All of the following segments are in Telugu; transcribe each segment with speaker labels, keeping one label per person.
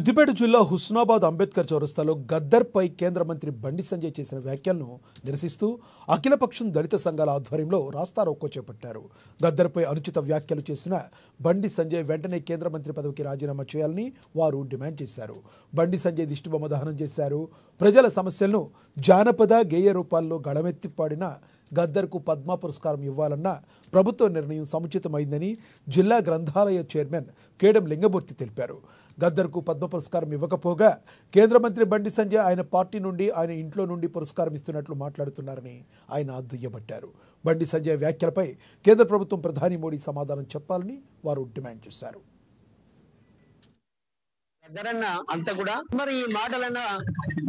Speaker 1: సిద్దిపేట జిల్లా హుస్నాబాద్ అంబేద్కర్ చౌరస్తాలో గద్దర్పై కేంద్ర మంత్రి బండి సంజయ్ చేసిన వ్యాఖ్యలను నిరసిస్తూ అఖిలపక్షం దళిత సంఘాల ఆధ్వర్యంలో రాస్తారోకో చేపట్టారు. గద్దర్పై అనుచిత వ్యాఖ్యలు చేసిన బండి సంజయ్ వెంటనే కేంద్ర మంత్రి పదవికి రాజీనామా చేయాలని వారు డిమాండ్ చేశారు. బండి సంజయ్ దిష్టిబొమ్మ దహనం చేశారు. ప్రజల సమస్యలను జానపద గేయ రూపాల్లో గళమెత్తి పాడిన గద్దర్కు పద్మ పురస్కారం ఇవ్వాలన్న ప్రభుత్వ నిర్ణయం సముచితమైందని జిల్లా గ్రంథాలయ చైర్మన్ కేడం లింగమూర్తి తెలిపారు. గద్దర్కు పద్మ పురస్కారం ఇవ్వకపోగా కేంద్ర మంత్రి బండి సంజయ్ ఆయన పార్టీ నుండి ఆయన ఇంట్లో నుండి పురస్కారం ఇస్తున్నట్లు మాట్లాడుతున్నారని ఆయన దుయ్యబట్టారు. బండి సంజయ్ వ్యాఖ్యలపై కేంద్ర ప్రభుత్వం ప్రధాని మోడీ సమాధానం చెప్పాలని వారు డిమాండ్ చేశారు.
Speaker 2: గద్దరన్న అంత కూడా మరి ఈ మాటలన్న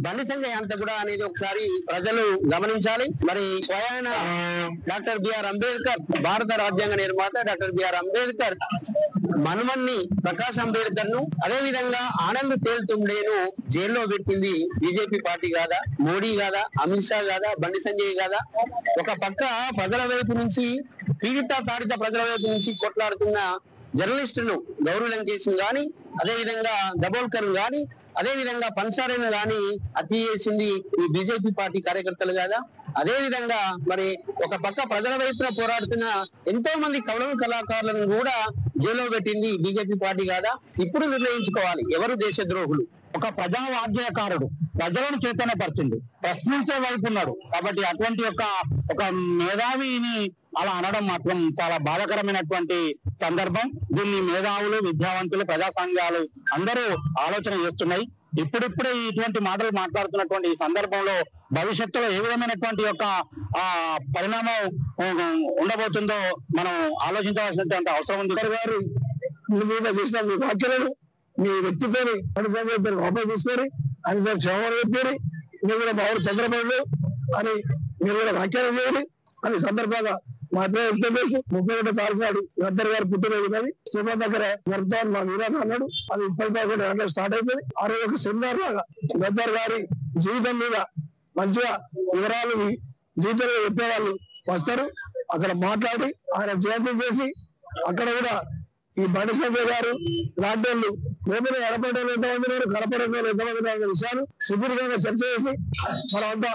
Speaker 2: బండి సంజయ్ అంత కూడా అనేది ఒకసారి ప్రజలు గమనించాలి. మరి స్వయాన డాక్టర్ బిఆర్ అంబేద్కర్, భారత రాజ్యాంగ నిర్మాత డాక్టర్ బిఆర్ అంబేద్కర్ మనుమన్ని ప్రకాష్ అంబేద్కర్ ను, అదే విధంగా ఆనంద్ తేల్తుండేను జైల్లో పెట్టింది బీజేపీ పార్టీ కాదా, మోడీ కాదా, అమిత్ షా కాదా, బండి సంజయ్ కాదా? ఒక పక్క ప్రజల వైపు నుంచి పీడిత తాడిత ప్రజల వైపు నుంచి కొట్లాడుతున్న జర్నలిస్టును గౌరవ లంకేషన్ గాని, అదే విధంగా దబోల్కర్ గాని, అదే విధంగా పన్సారేను గాని హత్య చేసింది ఈ బీజేపీ పార్టీ కార్యకర్తలు కాదా? అదే విధంగా మరి ఒక పక్క ప్రజల వైపున పోరాడుతున్న ఎంతో మంది కవలం కళాకారులను కూడా జైల్లో పెట్టింది బీజేపీ పార్టీ కాదా? ఇప్పుడు నిర్ణయించుకోవాలి ఎవరు దేశద్రోహులు.
Speaker 3: ఒక ప్రజావాగ్యకారుడు ప్రజలను చైతన్యపరిచింది, ప్రశ్నించే వైపు ఉన్నాడు. కాబట్టి అటువంటి ఒక మేధావిని అలా అనడం మాత్రం చాలా బాధాకరమైనటువంటి సందర్భం. దీన్ని మేధావులు, విద్యావంతులు, ప్రజా సంఘాలు అందరూ ఆలోచన చేస్తున్నాయి. ఇప్పుడిప్పుడే ఇటువంటి మాటలు మాట్లాడుతున్నటువంటి ఈ సందర్భంలో భవిష్యత్తులో ఏ విధమైనటువంటి పరిణామం ఉండబోతుందో మనం ఆలోచించవలసినటువంటి అవసరం ఉంది.
Speaker 2: గారు మీద చేసిన మీ వ్యాఖ్యలను మీ వ్యక్తిత్వాన్ని వాపసు తీసుకొని ఆయన క్షమాపణ చెప్పారు. మీరు కూడా మా ఊరు చంద్రబాబు అని మీరు కూడా వ్యాఖ్యానం చేయాలి అని సందర్భంగా మా అభిప్రాయం వ్యక్తం చేసి 31వ తారీఖు నాడు గద్దర్ గారి పుట్టినరోజు ఉన్నది, శ్రీమతి దగ్గర జరుపుతామని మా వీరాన్ని అన్నాడు. అది 31 స్టార్ట్ అవుతుంది. ఆ రోజు ఒక సెమినార్ లాగా గద్దర్ గారి జీవితం మీద మంచిగా వివరాలు జీవితంలో చెప్పేవాళ్ళు వస్తారు. అక్కడ మాట్లాడి ఆయన జయంతి చేసి అక్కడ కూడా ఈ బండి సంజయ్ గారు లాంటి వాళ్ళు మేమే ఎడపడేలు ఎంతమంది ఉన్నారు, కనపడే ఎంతమంది విషయాలు సుదీర్ఘంగా చర్చ చేసి మనమంతా